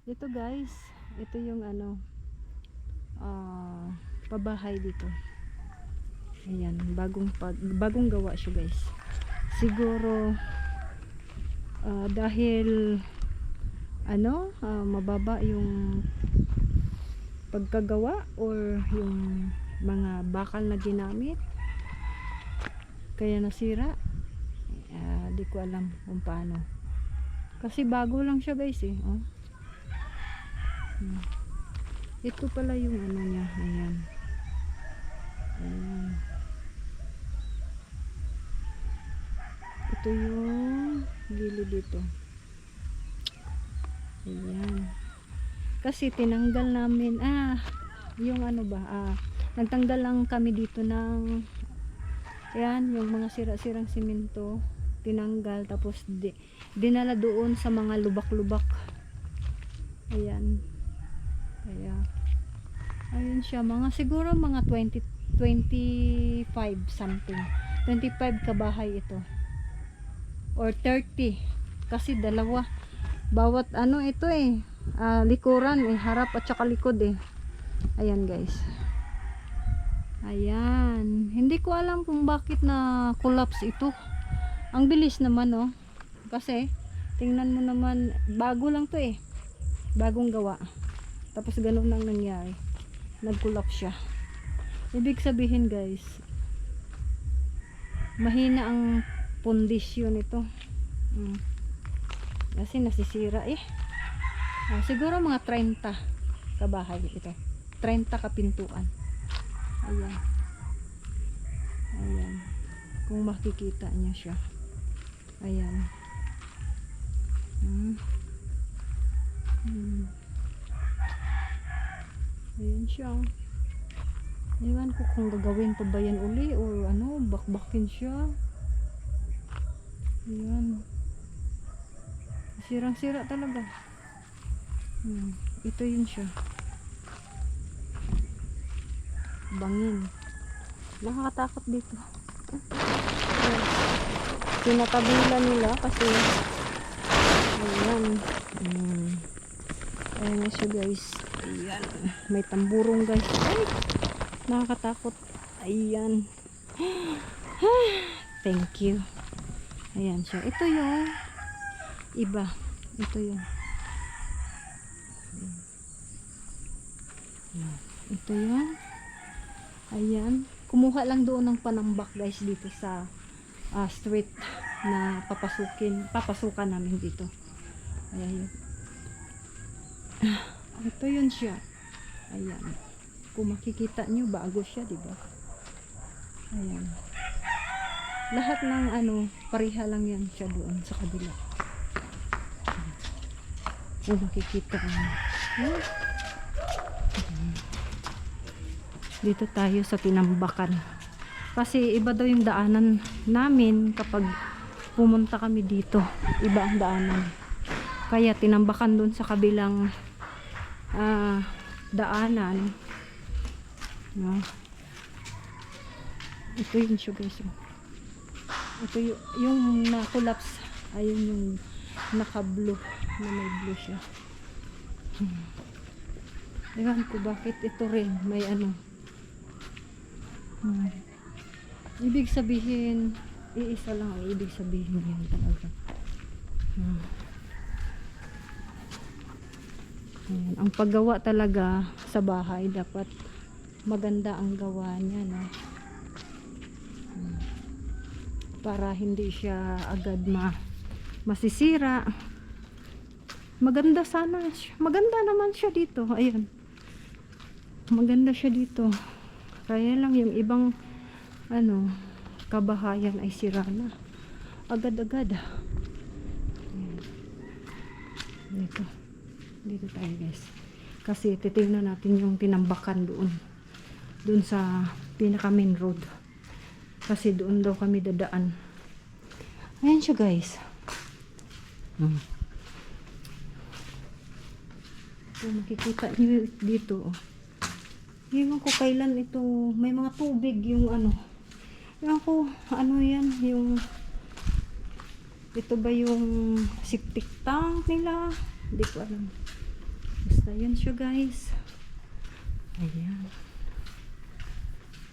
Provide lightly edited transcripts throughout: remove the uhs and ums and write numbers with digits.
Ito guys, ito yung ano, pabahay dito. Ayan, bagong gawa siya guys. Siguro dahil ano, mababa yung pagkagawa or yung mga bakal na ginamit kaya nasira. Di ko alam kung paano. Kasi bago lang siya guys eh. Oh. Ito pala yung ano niya. Ayan. Ayan. Ito yung gilid dito. Ayan. Kasi tinanggal namin yung ano ba, nagtanggal lang kami dito ng ayan, yung mga sira-sirang simento tinanggal, tapos dinala doon sa mga lubak-lubak. Ayan. Kaya ayun siya, mga siguro mga 25 something, 25 kabahay ito or 30 kasi dalawa bawat ano ito eh, likuran eh, harap at saka likod eh. Ayan guys, ayan, hindi ko alam kung bakit na collapse ito. Ang bilis naman oh, kasi tingnan mo naman, bago lang to eh, bagong gawa, tapos ganun lang nangyari, nag-collapse siya. Ibig sabihin guys, mahina ang pundisyon ito. Kasi nasisira eh. Siguro mga 30 kabahay ito, 30 kapintuan. Ayan. Ayan, kung makikita niya siya. Ayan. Ayan siya. Ewan ko kung gagawin pa ba yan uli o ano, bakbakin siya. Ayan. Sirang-sira talaga. Ito yun siya. Bangin. Nakakatakot dito. Tinatabila nila kasi ayan. Ayan na siya guys. Ayan. May tamburong guys. Ay! Nakakatakot. Ayan. Thank you. Ayan siya. Ito yung iba. Ito yung ito yung ayan. Kumuha lang doon ng panambak guys dito sa street na papasukan namin dito. Ayan. Ito yun siya. Ayan. Kung makikita nyo, bago siya, diba? Ayan. Lahat ng ano, pareha lang yan siya doon sa kabila. Kung makikita nyo. Dito tayo sa tinambakan. Kasi iba daw yung daanan namin kapag pumunta kami dito. Iba ang daanan. Kaya tinambakan doon sa kabilang daanan. No? Ito yun siya guys. Ito yung na-collapse. Ayun yung naka-blue. Na may blue siya. Ewan ko bakit ito rin may ano. Ibig sabihin, iisa lang ang ibig sabihin yan talaga. Ayan. Ang paggawa talaga sa bahay dapat maganda ang gawa niya, no? Para hindi siya agad masisira. Maganda sana siya. Maganda naman siya dito. Ayan. Maganda siya dito. Kaya lang yung ibang ano, kabahayan ay sira na. Agad-agad. Dito. Dito tayo guys. Kasi titingnan natin yung tinambakan doon. Doon sa pinaka main road. Kasi doon daw kami dadaan. Ayan siya guys. Kung makikita nyo dito. Ewan ko kailan ito. May mga tubig yung ano. Ewan ko ano yan. Yung ito ba yung septic tank nila? Hindi ko alam. Ayan siya guys. Ayan.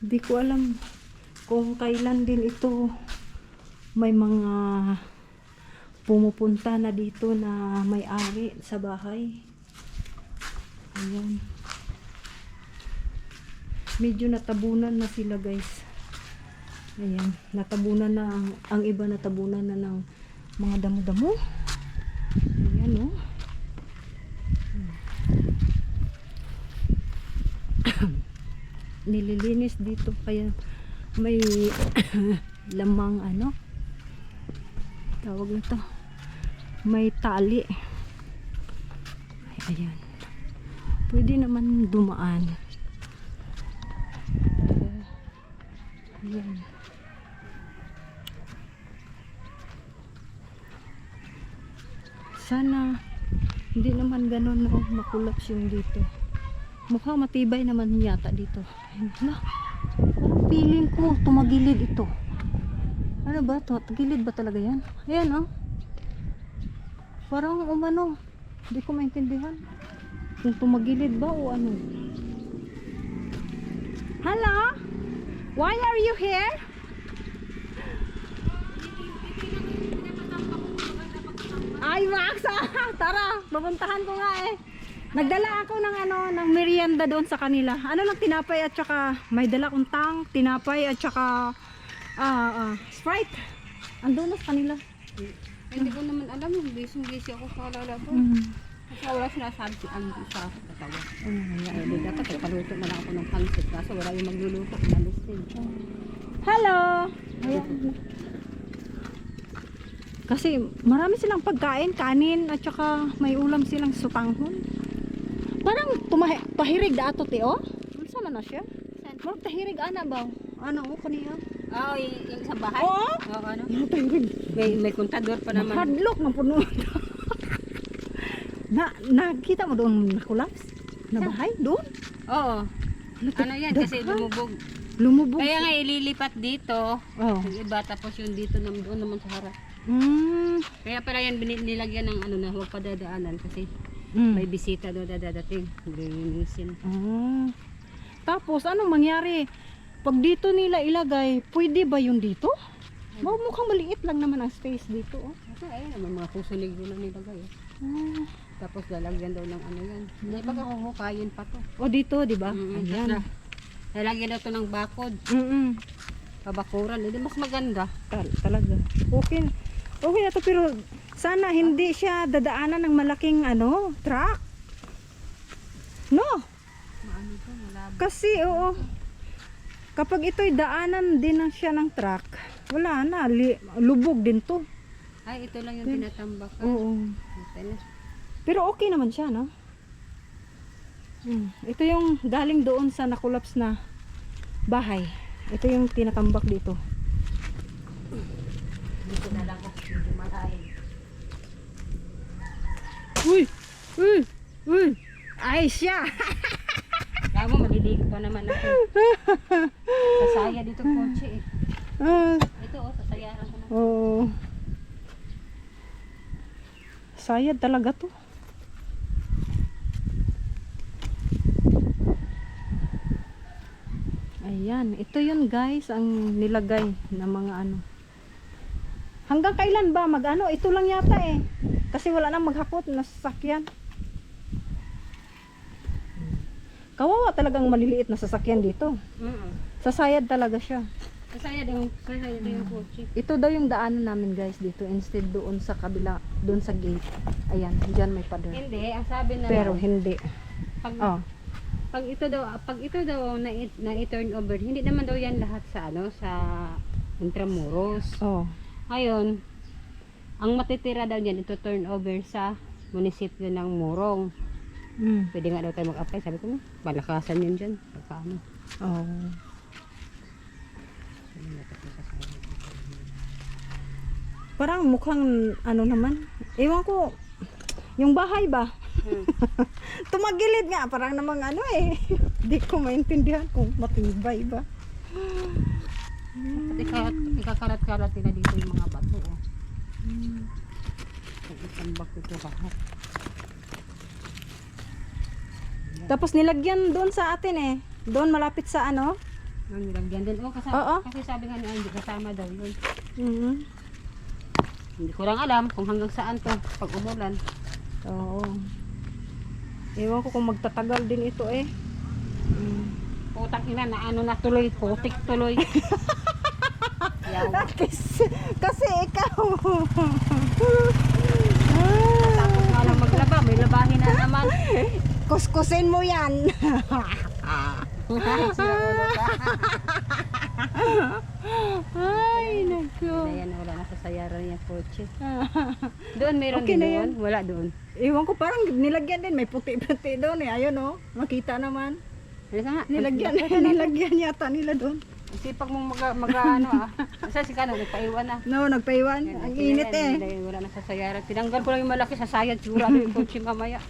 Hindi ko alam kung kailan din ito may mga pumupunta na dito na may-ari sa bahay. Ayan. Medyo natabunan na sila guys. Ayan. Natabunan na ang iba, natabunan na ng mga damo-damo. Ayan oh. Nililinis dito kaya may lamang ano tawag nito, may tali. Ayan, pwede naman dumaan. Ayan. Sana hindi naman ganun no, makulaps yung dito. Mukhang matibay naman yata dito. Ayun na. Parang feeling ko tumagilid ito. Ano ba? Tumagilid ba talaga yan? Ayan oh. Parang umano. Hindi ko maintindihan. Kung tumagilid ba o ano. Hello? Why are you here? Ay, Max! Tara, pupuntahan ko nga eh. Nagdala ako ng ano, ng merienda doon sa kanila. Ano lang, tinapay at saka may dala kong tang, tinapay at saka Sprite. Andun na sa kanila. Hindi ko naman alam, busy ako sa kalala ko. Kasi wala sinasabi si Andy sa katawa. Ay, dapat ay paluto na lang ako ng pansit. Kaso wala yung magluluto, umalis din. Hello! Ayan. Kasi marami silang pagkain, kanin at saka may ulam silang sutanghon. Parang tahirig da ato ti oh. Unsa man na siya? Murag tahirig ana ba? Ano oh kaniya? Oh, yung sa bahay? Oo. Oo, ano? Tahirig. May kontador pa naman. Hadlok man puno. Nakita mo doon nakulaps? Na bahay doon? Oo. Ano yan kasi lumubog. Lumubog. Kaya nga ililipat dito. Oh. Yung iba tapos yung dito doon naman sa harap. Kaya pala yan nilagyan ng ano na huwag padadaanan kasi may bisita doon dadating. Lilinisin. Tapos anong mangyari? Pag dito nila ilagay, pwede ba yung dito? Mukhang maliit lang naman ang space dito. Oh. Kasi ayun naman mga kusulig doon na nilagay. Tapos lalagyan daw ng ano yan. May pagkakuhukayin pa to. O dito, di ba? Ayan. Lalagyan daw to ng bakod. Pabakuran. Hindi mas maganda. Talaga. Okay. Okay na to pero sana hindi siya dadaanan ng malaking ano, truck. No. Maano to, malabo. Kasi oo. Kapag ito'y daanan din siya ng truck, wala na, lubog din to. Ay, ito lang yung tinatambak. Oo. Okay na. Pero okay naman siya, no? Ito yung galing doon sa nakulaps na bahay. Ito yung tinatambak dito. Dito na lang ako. Dito malayo. Uy! Uy! Uy! Ay siya! Kaya mo, maliligo pa naman ako. Sasaya dito kotse eh. Ito oh, sasayaran ko na. Oo. Sayad talaga to. Ayan, ito yun guys ang nilagay na mga ano. Hanggang kailan ba mag-ano? Ito lang yata eh. Kasi wala nang maghakot na sasakyan. Kawawa talagang maliliit na sasakyan dito. Sasayad talaga siya. Sasaya din yung kotse. Ito daw yung daanan namin guys dito instead doon sa kabila, doon sa gate. Ayan, diyan may pader. Hindi, ang sabi na Pero lang, hindi. pag ito daw na i-turn over, hindi naman daw yan lahat sa ano, sa Intramuros. Oh. Ngayon, ang matitira daw diyan ito turn over sa munisipyo ng Morong. Pwede nga daw tayo mag-apply. Sabi ko, malakasan yun dyan. Ano. Oh. Parang mukhang ano naman. Ewan ko. Yung bahay ba? Tumagilid nga. Parang namang ano eh. Hindi ko maintindihan kung matibay ba. Ikakarat-karat nila dito yung mga bato. Oh. Itambak ito lahat. Tapos nilagyan doon sa atin eh. Doon malapit sa ano. Ang nilagyan din. Oh, Oo. kasi sabi nga ni Andy, kasama daw yun. Mhm. Hindi ko lang alam kung hanggang saan to pag umulan. Oo. Ewan ko kung magtatagal din ito eh. Putang ina na ano na tuloy, putik tuloy. Yawa. Kasi ikaw. Tapos nga lang maglaba, may labahin na naman. Kuskusin mo yan. Sira ulo ka. Ay, nako. Ayan, wala na sa sayaran yung kotse. Doon meron Okay din na doon? yan. Wala doon. Ewan ko parang nilagyan din. May puti-puti doon eh. Ayun oh. Makita naman. Halika nga. Nilagyan yata nila doon. Sipag mong ano Kasi si Kano, nagpaiwan na. No, nagpaiwan. Yan, Ang okay init na yan. eh. Dahil wala na sa sayaran. Tinanggal ko lang yung malaki sa sayad. Sigurado yung kotse mamaya.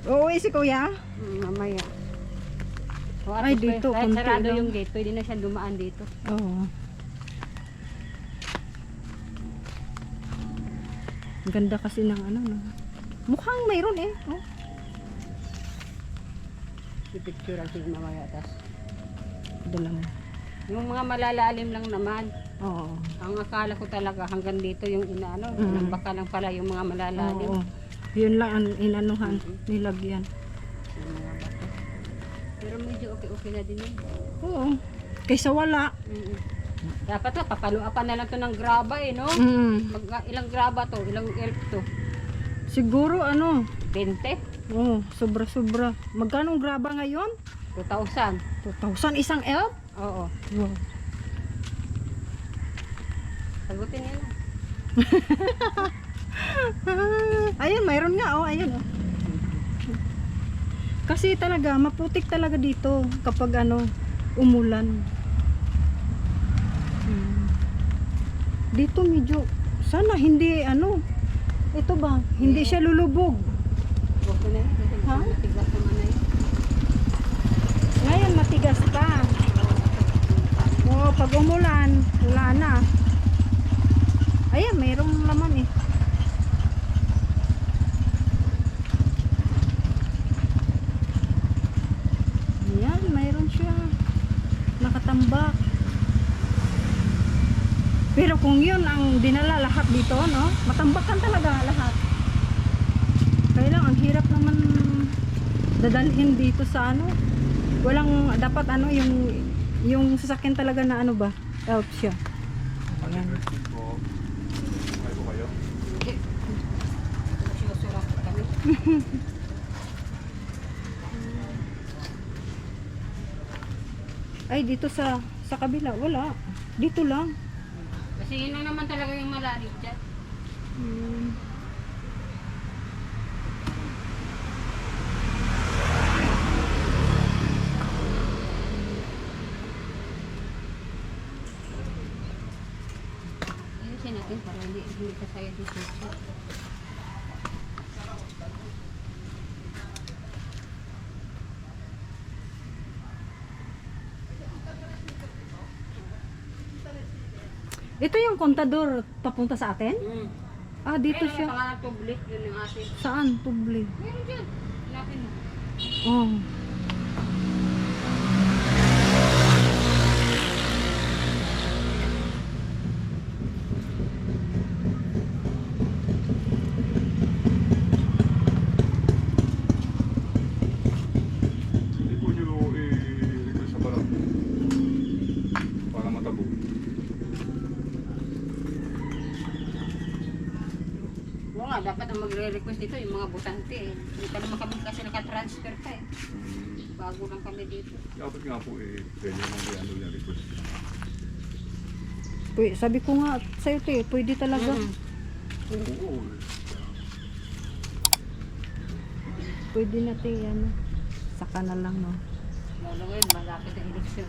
Uuwi si kuya. Mamaya. O, at Ay, least, dito, kahit konti sarado lang. yung gate, pwede na siya dumaan dito. Oo. Ang ganda kasi ng ano no. Mukhang mayroon eh. Oh. I-picture ang sige mamaya. Tas, Dala mo. yung mga malalalim lang naman. Oo. Ang akala ko talaga hanggang dito yung inaano. Mm. Baka lang pala yung mga malalalim. Oo. Yun lang ang inanuhan, nilagyan. Yung mga bato. Pero medyo okay na din yun. Oo. Kaysa wala. Dapat to, papaluapan na lang to ng graba eh, no? Ilang graba to? Ilang elf to? Siguro ano, 20? oh, sobra-sobra. Magkano ang graba ngayon? 2,000? 2,000 isang elf? Oo. Wow. Sagutin nyo na. Ayun, mayroon nga oh, ayun oh. Kasi talaga maputik talaga dito kapag ano umulan. Dito medyo sana hindi ano ito ba hindi siya lulubog. Okay na yun. Kasi Ha? matigas naman na yun. Ngayon matigas pa. Oo, pag umulan wala na. Ayan, mayroong laman eh. Ayan, mayroon siya. Nakatambak. Pero kung yun ang dinala lahat dito, no? Matambakan talaga lahat. Kaya lang, ang hirap naman dadalhin dito sa ano. Walang, dapat ano, yung sasakyan talaga na ano ba? Elf siya. Ayan. Hindi. Sinusurang ko kami. Ay, dito sa kabila, wala. Dito lang. Kasi yun lang naman talaga yung malalim dyan. Ayusin natin para hindi kasaya yung kotse. Ito yung kontador papunta sa atin? Ah, dito Ayun, siya. pangalan tubli. Yun yung atin. Saan? Tubli. Meron dyan. Hanapin mo. Oh. Hindi po nyo i-request sa barang para matabo. Oo nga, dapat ang magre-request dito yung mga butante eh. Hindi pa naman kami kasi nakatransfer pa eh. Bago lang kami dito. Dapat nga po pwede naman ano yung request. Sabi ko nga sa'yo, te, pwede talaga. Oo. Pwede natin yan. Saka na lang, no? Lalo ngayon, malapit ang eleksyon.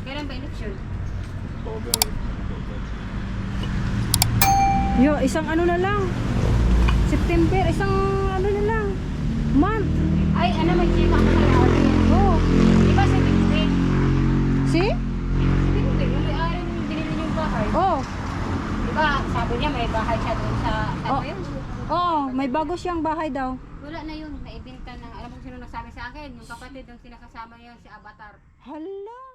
Kailan ba eleksyon? October. Yo, isang ano na lang. September, isang ano na lang. Month. Ay, ano, may check ako sa ari. Oh. Di ba si Big Si? Si Big yung may-ari nung binili yung bahay. Oh. Di ba, sabi niya may bahay siya doon sa, ano Oh. yun? Oh, may bago siyang bahay daw. Wala na yun, naibinta na. Alam mo kung sino nagsabi sa akin? Yung kapatid ng sinakasama niya si Avatar. Hala!